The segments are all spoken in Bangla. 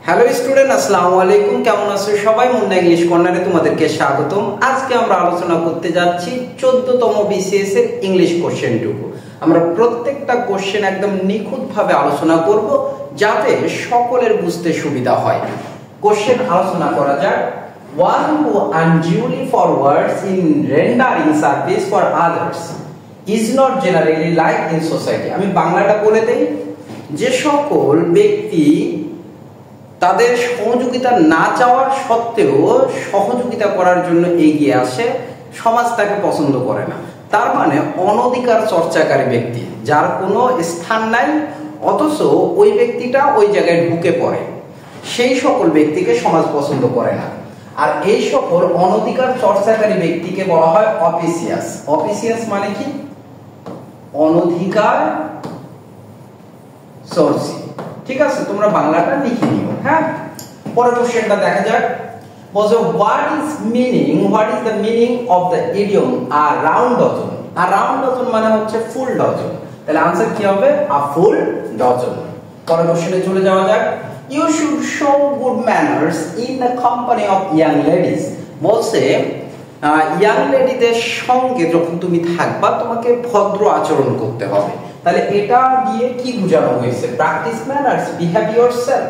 হ্যালো স্টুডেন্ট, আসসালামু আলাইকুম। কেমন আছো সবাই? মুন্না ইংলিশ কর্নারে তোমাদেরকে স্বাগতম। আজকে আমরা আলোচনা করতে যাচ্ছি 14তম বিসিএস এর ইংলিশ কোশ্চেনটুকু। আমরা প্রত্যেকটা কোশ্চেন একদম নিখুঁতভাবে আলোচনা করব যাতে সকলের বুঝতে সুবিধা হয়। কোশ্চেন আলোচনা করা যাক। One who unduly forwards in rendering service for others is not generally liked in society. আমি বাংলাটা বলে দেই, যে সকল ব্যক্তি তাদের সহযোগিতা না চাওয়ার সত্ত্বেও সহযোগিতা করার জন্য এগিয়ে আসে, সমাজ তাকে পছন্দ করে না। তার মানে অনধিকার চর্চাকারী ব্যক্তি, যার কোনো স্থান নাই অথচ ওই ব্যক্তিটা ওই জায়গায় ঢুকে পড়ে, সেই সকল ব্যক্তিকে সমাজ পছন্দ করে না। আর এই সকল অনধিকার চর্চাকারী ব্যক্তিকে বলা হয় অপিসিয়াস। অপিসিয়াস মানে কি? অনধিকার চর্চি। ঠিক আছে, তোমরা বাংলাটা লিখে নিও। হ্যাঁ, পরের কোশ্চেনটা দেখা যাক। বলছো what is the meaning of the idiom a round dozen? আর রাউন্ড ডজন মানে হচ্ছে ফুল ডজন। তাহলে आंसर কি হবে? A full dozen. পরের কোশ্চেনে চলে যাওয়া যাক। You should show good manners in the company of young ladies. বলছে ইয়াং লেডিদের সঙ্গে যখন তুমি থাকবা তোমাকে ভদ্র আচরণ করতে হবে। তাহলে এটা দিয়ে কি বোঝানো হয়েছে? Practice manners, behave yourself,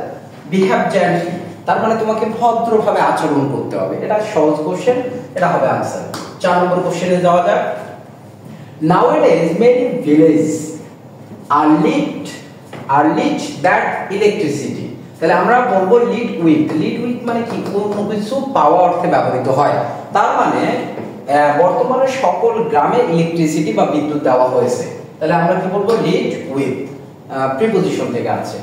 behave gently. তার মানে তোমাকে ভদ্রভাবে আচরণ করতে হবে। এটা সহজ কোশ্চেন, এটা হবে आंसर। 4 নম্বর কোশ্চেনে যাওয়া যাক। Nowadays many villages are lit that electricity. তাহলে আমরা বলবো লিড উইথ মানে কি? কোনো কিছু পাওয়া অর্থে ব্যবহৃত হয়। তার মানে বর্তমানে সকল গ্রামে ইলেকট্রিসিটি বা বিদ্যুৎ দেওয়া হয়েছে। তাহলে আমরা কি বলবো? লিড উইথ, প্রিপজিশন থেকে আছে।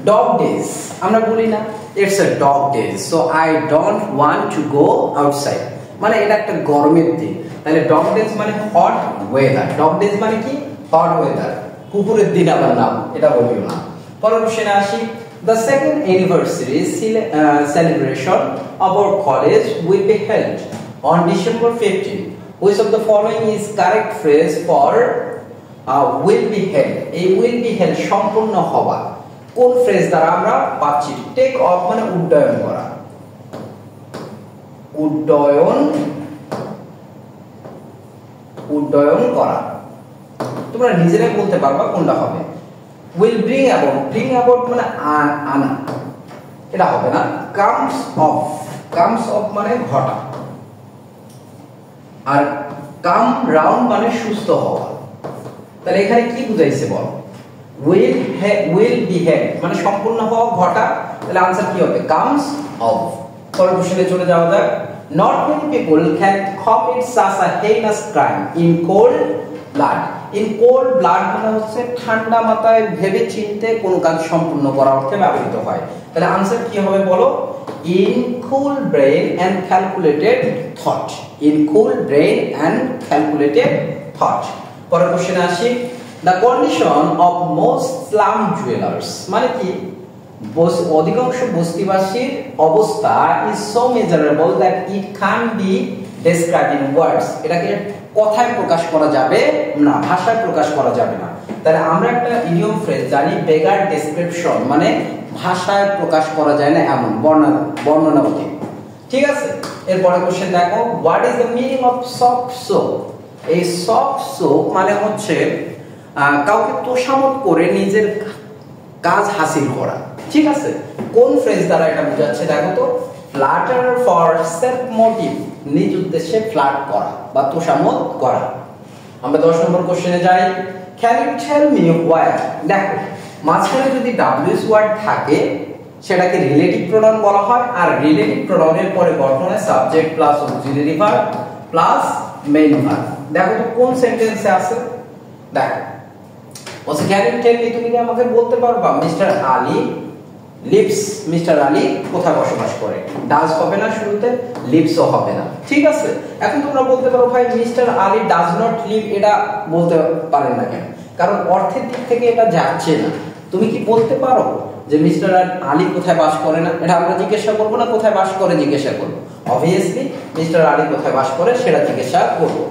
ডগ ডেজ আমরা বলি না, it's a dog days, so I don't want to go outside. মানে এটা একটা গরমের দিন। তাহলে ডগ ডেজ মানে হট ওয়েদার। ডগ ডেজ মানে কি? Hot weather. কুকুরের দিন আবার নাম, এটা বলিও না। পরের কোশ্চেনে আসি। The second anniversary celebration of our college will be held on December 15. Which of the following is correct phrase for will be held? এই will be held সম্পূর্ণ হওয়া কোন ফ্রেজ দ্বারা আমরা পাচ্ছি? টেক অফ মানে উড্ডয়ন করা, উড্ডয়ন করা। তোমরা নিজেরাই বলতে পারবা কোনটা হবে। will bring about মানে আনা, এটা হবে না। comes of মানে ঘটা। আর come round মানে সুস্থ হওয়া। তাহলে এখানে কি বুঝাইছে বল? will be held মানে সম্পূর্ণ হওয়া, ঘটা। তাহলে आंसर কি হবে? comes of। পরের কোশ্চেনে চলে যাওয়া যাক। not many people can commit such a heinous crime in cold blood. in cold blood মানে হচ্ছে ঠান্ডা মাথায় ভেবে চিন্তে কোন কাজ সম্পূর্ণ করা অর্থে ব্যবহৃত হয়। তাহলে आंसर কি হবে বলো? in cool brain and calculated thought. in cool brain and calculated thought. পরের কোশ্চেনে আসি। the condition of most slum dwellers মানে কি? অধিকাংশ বস্তিবাসীর অবস্থা is so miserable that it can't be described in words. এটাকে কথায় প্রকাশ করা যাবে না, ভাষায় প্রকাশ করা যাবে না। তাহলে আমরা একটা ইডিয়ম ফ্রেজ জানি, বেগার ডেসক্রিপশন মানে ভাষায় প্রকাশ করা যায় না এমন বর্ণনা অতীত। ঠিক আছে, এরপরে কোশ্চেন দেখো। What is the meaning of soft soap? এই সফট সোপ মানে হচ্ছে কাউকে তোষামত করে নিজের কাজ হাসিল করা। ঠিক আছে, কোন ফ্রেজ দ্বারা এটা বোঝাচ্ছে দেখো তো? ফ্ল্যাটার ফর সেলফ মোটিভ, নিজ উদ্দেশ্যে ফ্ল্যাট করা বা তোষামত করা। আমরা 10 নম্বর কোশ্চেনে যাই। Can you tell me where? দেখো, মাঝখানে যদি ডাব্লিউএস ওয়ার্ড থাকে সেটাকে রিলেটিভ প্রোনাউন বলা হয়। আর রিলেটিভ প্রোনাউনের পরে গঠন হয় subject plus auxiliary verb plus main verb. দেখো তো কোন সেন্টেন্সে আছে? দেখো, বলছে ক্যান ইউ টেল মি, তুমি কি আমাকে বলতে পারবা mister Ali lives? Mister Ali কোথায় বসবাস করে? ডাজ হবে না শুরুতে, লিভসও হবে না। ঠিক আছে, এখন তোমরা বলতে পারো ভাই mister Ali does not live, এটা বলতে পারেন না কেন? কারণ অর্থের দিক থেকে এটা যাচ্ছে না। তুমি কি বলতে পারো যে মিস্টার আলী কোথায় বাস করে না? এটা আমরা জিজ্ঞাসা করবো না, কোথায় বাস করে জিজ্ঞাসা করবো। অবভিয়াসলি মিস্টার আলী কোথায় বাস করে সেটা জিজ্ঞাসা করবো।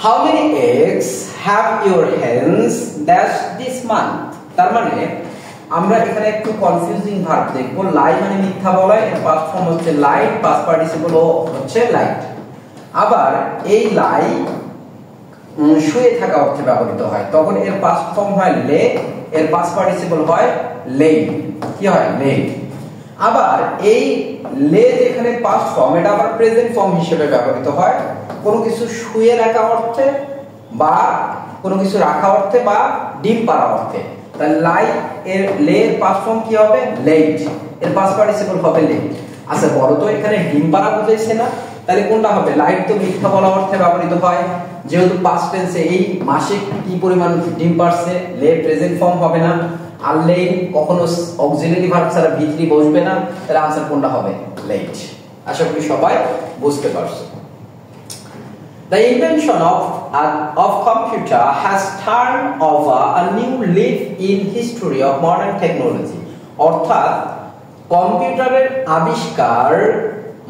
How many eggs have your hens dash this month? তার মানে আমরা এখানে একটু কনফিউজিং ভার্ব দেখব। লাই মানে মিথ্যা বলা, এর পাস্ট ফর্ম হচ্ছে লাইট, পাস্ট পার্টিসিপল হচ্ছে লাইট। আবার এই লাই শুয়ে থাকা অর্থে ব্যবহৃত হয়, তখন এর পাস্ট ফর্ম হয় লে, এর পাস্ট পার্টিসিপল হয় লেইড। কি হয়? লেইড। আবার এই লে যেখানে পাস্ট ফর্ম, এটা আবার প্রেজেন্ট ফর্ম হিসেবে ব্যবহৃত হয় কোনো কিছু শুয়ে রাখা অর্থে বা কোনো কিছু রাখা অর্থে বা ডিম পাড়া অর্থে। তাহলে লাই এর লে এর পাস্ট ফর্ম কি হবে? লেইড, এর পাস্ট পার্টিসিপল হবে লেইড। আচ্ছা বলো তো এখানে ডিম পাড়া বুঝাইছে না, তাহলে কোনটা হবে? লাইট তো মিথ্যা বলা অর্থে ব্যবহৃত হয়, যেহেতু পাস্ট টেন্সে এই মাসে কি পরিমাণ ডিম পারছে, লে প্রেজেন্ট ফর্ম হবে না, আর লেইন কখনো অক্সিলারি ভার্ব ছাড়া ভিতরি বসবে না, তাহলে आंसर কোনটা হবে? লেট। আশা করি সবাই বুঝতে পারছো। The invention of computer has turned over a new leaf in history of modern technology. অর্থাৎ কম্পিউটারের আবিষ্কার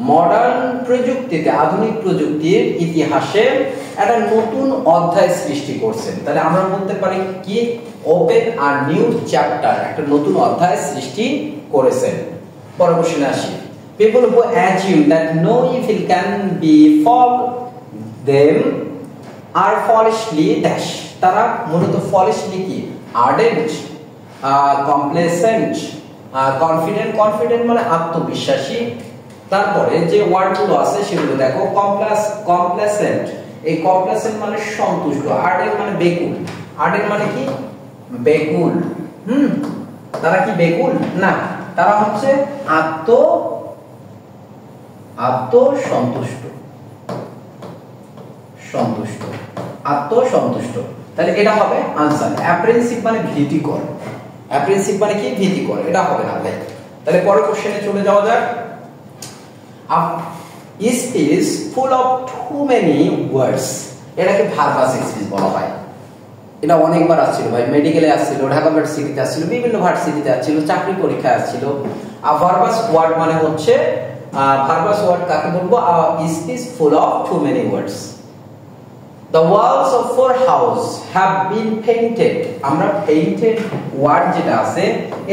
মডার্ন প্রযুক্তিতে, আধুনিক প্রযুক্তির ইতিহাসে একটা নতুন অধ্যায় সৃষ্টি করছেন। তাহলে আমরা বলতে পারি কি? ওপেন আ নিউ চ্যাপ্টার, একটা নতুন অধ্যায় সৃষ্টি করেছেন। পরের কোশ্চেনে আসি। People who assume that no evil can befall them are foolishly dash. তারা মূলত foolishly কি? ardent, complacent, confident, confident মানে আত্মবিশ্বাসী। তারপরে যে ওয়ার্ডগুলো আছে সেগুলো দেখো। কমপ্লেসেন্ট, এই কমপ্লেসেন্ট মানে সন্তুষ্ট। আর্ডেন্ট মানে বেকুল। আর্ডেন্ট মানে কি? বেকুল। তারা কি বেকুল? না, তারা হচ্ছে আত্মসন্তুষ্ট। আত্মসন্তুষ্ট। তাহলে এটা হবে आंसर। অ্যাপ্রেন্সিভ মানে ভীতিকর। অ্যাপ্রেন্সিভ মানে কি? ভীতিকর। এটা হবে না। তাহলে পরের কোশ্চেনে চলে যাওয়া যাক। is full of too many words, এটাকে ভার্বাস এক্সপ্রেস বলা হয়। এটা অনেকবার আসছিল ভাই, মেডিকেলে আসছিল, ঢাকা ভার্সিটিতে আসছিল, বিভিন্ন ভার্সিটিতে আসছিল, চাকরি পরীক্ষায় আসছিল। আর ভার্বাস ওয়ার্ড মানে হচ্ছে, ভার্বাস ওয়ার্ড কাকে বলবো? is full of too many words. The walls of four house have been painted. আমরা painted ওয়ার্ড যেটা আছে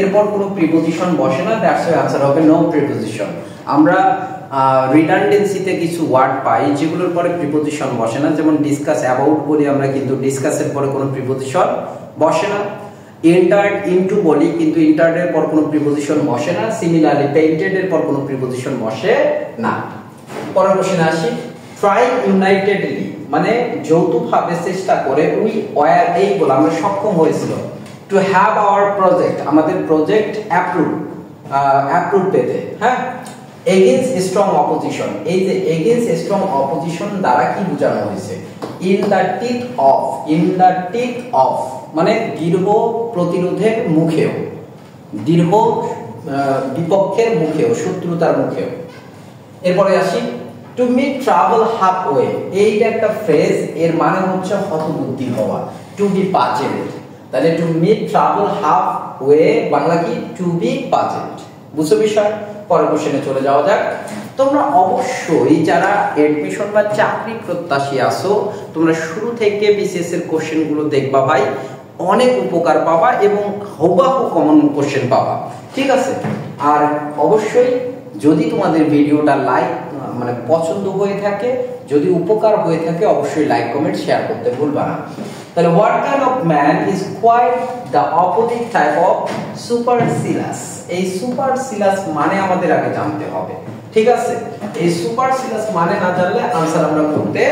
এরপর কোনো প্রিপজিশন বসে না, দ্যাটস ওয়াই आंसर হবে নো প্রিপজিশন। আমরা রিডান্ডেন্সিতে কিছু ওয়ার্ড পাই যেগুলোর পরে প্রিপজিশন বসে না, যেমন ডিসকাস অ্যাবাউট বলি আমরা, কিন্তু ডিসকাসের পরে কোনো প্রিপজিশন বসে না। এন্টার্ড ইনটু বলি, কিন্তু এন্টার্ড এর পর কোনো প্রিপজিশন বসে না। সিমিলারলি পেইন্টেড এর পর কোনো প্রিপজিশন বসে না। পরের কোশ্চেনে আসি। ট্রাই ইউনাইটেডলি মানে যৌথভাবে চেষ্টা করে, উই ওয়্যার এই বলে আমরা সক্ষম হয়েছিল, টু হ্যাভ আওয়ার প্রজেক্ট, আমাদের প্রজেক্ট অ্যাপ্রুভ পেতে। হ্যাঁ, এগেইনস্ট স্ট্রং অপোজিশন, এই যে এগেইনস্ট স্ট্রং অপোজিশন দ্বারা কি বোঝানো হয়েছে? ইন দ্য টিথ অফ মানে দীর্ঘ প্রতিরোধের মুখেও, দীর্ঘ বিপক্ষের মুখেও, শত্রুতার মুখেও। এরপরে আসি। To meet travel half way, এইটা একটা ফ্রেজ, এর মানে হচ্ছে হতবুদ্ধি হওয়া, টু বি পাজেন্ট। তাহলে to meet travel half way Bangla কি? To be pageant. বুঝছো বিষয়? পরের কোশ্চেনে চলে যাওয়া যাক। তোমরা অবশ্যই যারা এডমিশন বা চাকরি প্রত্যাশী আছো, তোমরা শুরু থেকে বিসিএস এর কোশ্চেনগুলো দেখবা ভাই, অনেক উপকার পাবা এবং হুবহু কমন কোশ্চেন পাবা। ঠিক আছে? আর অবশ্যই যদি তোমাদের ভিডিওটা লাইক মানে পছন্দ হয়ে থাকে, যদি উপকার হয়ে থাকে, অবশ্যই লাইক কমেন্ট শেয়ার করতে ভুলবা না। তাহলে what kind of man is quite the opposite type of supercilious. এই সুপারসিলাস মানে আমাদের আগে জানতে হবে। ঠিক আছে? এই সুপারসিলাস মানে না জানলে आंसर আমরা করতে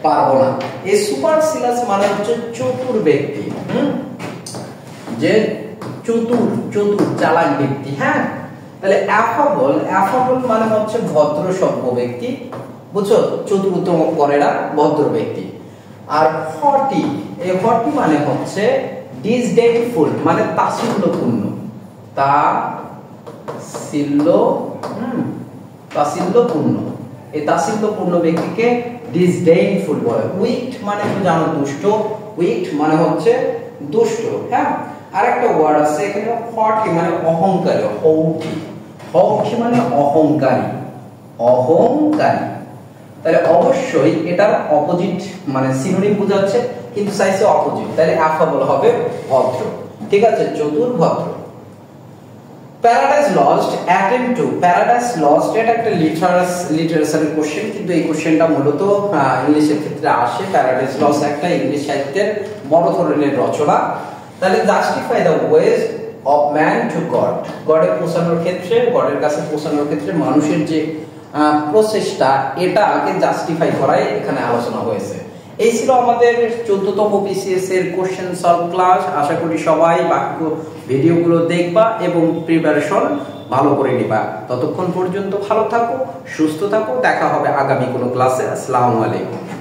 পারবো না। এই সুপারসিলাস মানে হচ্ছে চতুর ব্যক্তি, যে চতুর চালাক ব্যক্তি। হ্যাঁ, তাহলে অ্যাফাবল মানে হচ্ছে ভদ্র সভ্য ব্যক্তি। বুঝছো? চতুরতম করে না, ভদ্র ব্যক্তি। আর হটি, এই হটি মানে হচ্ছে ডিসডেইনফুল মানে তাচ্ছিল্যপূর্ণ, তাচ্ছিল্যপূর্ণ। এই তাচ্ছিল্যপূর্ণ ব্যক্তিকে ডিসডেইনফুল বলে। উইকড মানে তো জানো দুষ্ট, উইকড মানে হচ্ছে দুষ্ট। হ্যাঁ, আরেকটা ওয়ার্ড আছে এখানে, হটি মানে অহংকারী, হৌটি মানে অহংকারী। তাহলে অবশ্যই এটার অপোজিট মানে সিনোনিম বোঝাচ্ছে, কিন্তু চাইছে অপোজিট। তাহলে অ্যাফাবল হবে ভদ্র। ঠিক আছে? চতুর, ভদ্র। Paradise lost attempt to paradise lost এটা একটা লিটারেচারের কোশ্চেন, কিন্তু এই কোশ্চেনটা মূলত ইংলিশের ক্ষেত্রে আসে। প্যারাডাইস লস্ট একটা ইংলিশ সাহিত্যের বড় ধরনের রচনা। তাহলে justify the ways of man to God, গডে পৌঁছানোর ক্ষেত্রে, গডের কাছে পৌঁছানোর ক্ষেত্রে মানুষের যে প্রচেষ্টা, এটাকে জাস্টিফাই করাই এখানে আলোচনা হয়েছে। এই ছিল আমাদের 14তম বিসিএস এর কোশ্চেন সলভ ক্লাস। আশা করি সবাই বাকি ভিডিওগুলো দেখবা এবং প্রিপারেশন ভালো করে নিবা। ততক্ষণ পর্যন্ত ভালো থাকো, সুস্থ থাকো, দেখা হবে আগামী কোনো ক্লাসে। আসসালামু আলাইকুম।